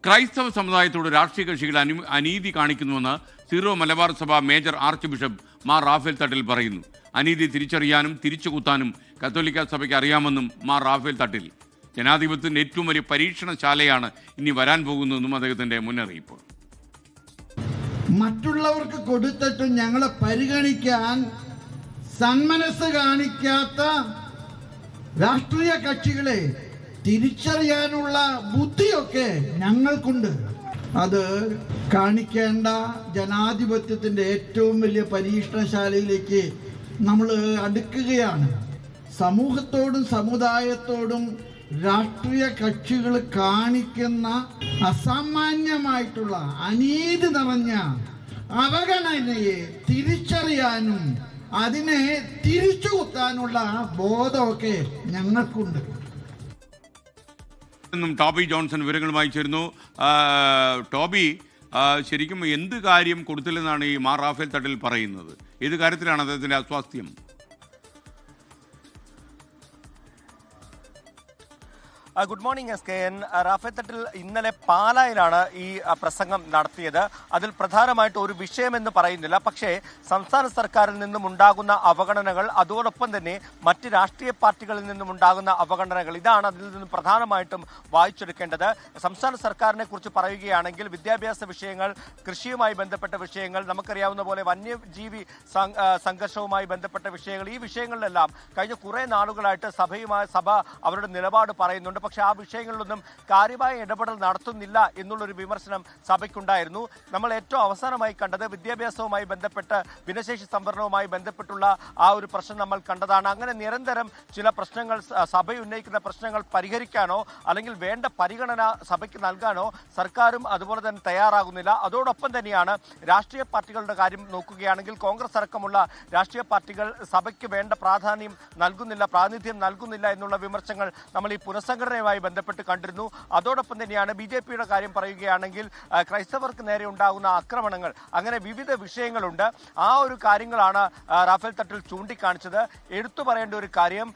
ക്രൈസ്തവ സമുദായത്തോട് രാഷ്ട്രീയ കക്ഷികൾ അനീതി കാണിക്കുന്നുവെന്ന് Syro Malabar Sabha major archbishop Mar Raphael Thattil പറയുന്നു. അനീതി തിരിച്ചറിയാനും തിരിച്ചുകുത്താനും കത്തോലിക്ക സഭയ്ക്ക് അറിയാമെന്നും മാർ റാഫേൽ തട്ടിൽ. ജനാധിപത്യത്തിൻ്റെ ഏറ്റവും വലിയ പരീക്ഷണശാലയാണ് ഇനി വരാൻ പോകുന്നതെന്നും അദ്ദേഹത്തിൻ്റെ മുന്നറിയിപ്പ്. മറ്റുള്ളവർക്ക് കൊടുത്തിട്ട് ഞങ്ങളെ പരിഗണിക്കാൻ സന്മനസ് കാണിക്കാത്ത രാഷ്ട്രീയ കക്ഷികളെ തിരിച്ചറിയാനുള്ള ബുദ്ധിയൊക്കെ ഞങ്ങൾക്കുണ്ട്. അത് കാണിക്കേണ്ട ജനാധിപത്യത്തിൻ്റെ ഏറ്റവും വലിയ പരീക്ഷണശാലയിലേക്ക് നമ്മൾ അടുക്കുകയാണ്. സമൂഹത്തോടും സമുദായത്തോടും രാഷ്ട്രീയ കക്ഷികൾ കാണിക്കുന്ന അസാമാന്യമായിട്ടുള്ള അനീതി നിറഞ്ഞ അവഗണനയെ തിരിച്ചറിയാനും അതിനെ തിരിച്ചുകുത്താനുള്ള ബോധമൊക്കെ ഞങ്ങൾക്കുണ്ട്. ടോബി ജോൺസൺ വിവരങ്ങളുമായി ചേരുന്നു. ടോബി, ശരിക്കും എന്ത് കാര്യം കൊടുത്തില്ലെന്നാണ് ഈ മാർ റാഫേൽ തട്ടിൽ പറയുന്നത്? ഏത് കാര്യത്തിലാണ് അദ്ദേഹത്തിൻ്റെ അസ്വാസ്ഥ്യം? Good morning SKN. Raphael Thattil ഇന്നലെ പാലായിലാണ് ഈ പ്രസംഗം നടത്തിയത്. അതിൽ പ്രധാനമായിട്ട് ഒരു വിഷയമെന്ന് പറയുന്നില്ല. പക്ഷേ സംസ്ഥാന സർക്കാരിൽ നിന്നും ഉണ്ടാകുന്ന അവഗണനകൾ, അതോടൊപ്പം തന്നെ മറ്റ് രാഷ്ട്രീയ പാർട്ടികളിൽ നിന്നും ഉണ്ടാകുന്ന അവഗണനകൾ, ഇതാണ് അതിൽ നിന്നും പ്രധാനമായിട്ടും വായിച്ചെടുക്കേണ്ടത്. സംസ്ഥാന സർക്കാരിനെ കുറിച്ച് പറയുകയാണെങ്കിൽ വിദ്യാഭ്യാസ വിഷയങ്ങൾ, കൃഷിയുമായി ബന്ധപ്പെട്ട വിഷയങ്ങൾ, നമുക്കറിയാവുന്ന പോലെ വന്യജീവി സംഘർഷവുമായി ബന്ധപ്പെട്ട വിഷയങ്ങൾ, ഈ വിഷയങ്ങളിലെല്ലാം കഴിഞ്ഞ കുറേ നാളുകളായിട്ട് സഭ അവരുടെ നിലപാട് പറയുന്നുണ്ട്. പക്ഷേ ആ വിഷയങ്ങളിലൊന്നും കാര്യമായ ഇടപെടൽ നടത്തുന്നില്ല എന്നുള്ളൊരു വിമർശനം സഭയ്ക്കുണ്ടായിരുന്നു. നമ്മൾ ഏറ്റവും അവസാനമായി കണ്ടത് വിദ്യാഭ്യാസവുമായി ബന്ധപ്പെട്ട്, ഭിന്നശേഷി സംവരണവുമായി ബന്ധപ്പെട്ടുള്ള ആ ഒരു പ്രശ്നം നമ്മൾ കണ്ടതാണ്. അങ്ങനെ നിരന്തരം ചില പ്രശ്നങ്ങൾ, സഭ ഉന്നയിക്കുന്ന പ്രശ്നങ്ങൾ പരിഹരിക്കാനോ അല്ലെങ്കിൽ വേണ്ട പരിഗണന സഭയ്ക്ക് നൽകാനോ സർക്കാരും അതുപോലെ തന്നെ തയ്യാറാകുന്നില്ല. അതോടൊപ്പം തന്നെയാണ് രാഷ്ട്രീയ പാർട്ടികളുടെ കാര്യം നോക്കുകയാണെങ്കിൽ കോൺഗ്രസ് അടക്കമുള്ള രാഷ്ട്രീയ പാർട്ടികൾ സഭയ്ക്ക് വേണ്ട പ്രാധാന്യം നൽകുന്നില്ല, പ്രാതിനിധ്യം നൽകുന്നില്ല എന്നുള്ള വിമർശനങ്ങൾ നമ്മൾ ഈ പുനഃസംഘടനയുമായി ബന്ധപ്പെട്ട് കണ്ടിരുന്നു. അതോടൊപ്പം തന്നെയാണ് BJPയുടെ കാര്യം പറയുകയാണെങ്കിൽ ക്രൈസ്തവർക്ക് നേരെ ഉണ്ടാകുന്ന ആക്രമണങ്ങൾ, അങ്ങനെ വിവിധ വിഷയങ്ങളുണ്ട്. ആ ഒരു കാര്യങ്ങളാണ് റാഫേൽ തട്ടിൽ ചൂണ്ടിക്കാണിച്ചത്. എടുത്തു പറയേണ്ട ഒരു കാര്യം,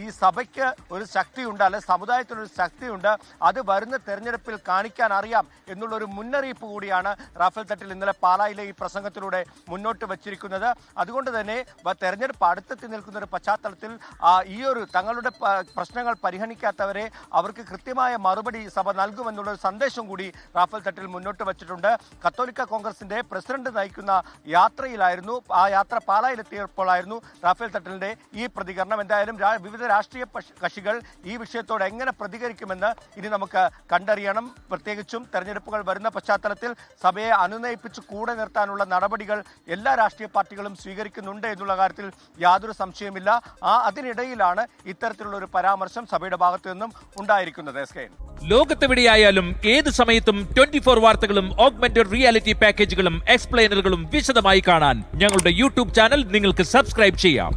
ഈ സഭയ്ക്ക് ഒരു ശക്തിയുണ്ട്, അല്ലെ സമുദായത്തിനൊരു ശക്തിയുണ്ട്, അത് വരുന്ന തെരഞ്ഞെടുപ്പിൽ കാണിക്കാൻ അറിയാം എന്നുള്ളൊരു മുന്നറിയിപ്പ് കൂടിയാണ് റാഫേൽ തട്ടിൽ ഇന്നലെ പാലായിലെ ഈ പ്രസംഗത്തിലൂടെ മുന്നോട്ട് വച്ചിരിക്കുന്നത്. അതുകൊണ്ട് തന്നെ തെരഞ്ഞെടുപ്പ് അടുത്തെത്തി നിൽക്കുന്ന ഒരു പശ്ചാത്തലത്തിൽ ഈ ഒരു തങ്ങളുടെ പ്രശ്നങ്ങൾ പരിഗണിക്കാത്തവരെ അവർക്ക് കൃത്യമായ മറുപടി സഭ നൽകുമെന്നുള്ള ഒരു സന്ദേശം കൂടി റാഫേൽ തട്ടിൽ മുന്നോട്ട് വച്ചിട്ടുണ്ട്. കത്തോലിക്ക കോൺഗ്രസിന്റെ പ്രസിഡന്റ് നയിക്കുന്ന യാത്രയിലായിരുന്നു, ആ യാത്ര പാലായിലെത്തിയപ്പോഴായിരുന്നു റാഫേൽ തട്ടിലിന്റെ ഈ പ്രതികരണം. എന്തായാലും വിവിധ രാഷ്ട്രീയ കക്ഷികൾ ഈ വിഷയത്തോട് എങ്ങനെ പ്രതികരിക്കുമെന്ന് ഇനി നമുക്ക് കണ്ടറിയണം. പ്രത്യേകിച്ചും തെരഞ്ഞെടുപ്പുകൾ വരുന്ന പശ്ചാത്തലത്തിൽ സഭയെ അനുനയിപ്പിച്ച് കൂടെ നിർത്താനുള്ള നടപടികൾ എല്ലാ രാഷ്ട്രീയ പാർട്ടികളും സ്വീകരിക്കുന്നുണ്ട് എന്നുള്ള കാര്യത്തിൽ യാതൊരു സംശയമില്ല. അതിനിടയിലാണ് ഇത്തരത്തിലുള്ള ഒരു പരാമർശം സഭയുടെ ഭാഗത്തു നിന്നും ഉണ്ടായിരിക്കുന്നത്. ലോകത്തെവിടെയായാലും ഏത് സമയത്തും 24 വാർത്തകളും ഓഗ്മെന്റഡ് റിയാലിറ്റി പാക്കേജുകളും എക്സ്പ്ലെയിനറുകളും വിശദമായി കാണാൻ ഞങ്ങളുടെ YouTube ചാനൽ നിങ്ങൾക്ക് സബ്സ്ക്രൈബ് ചെയ്യാം.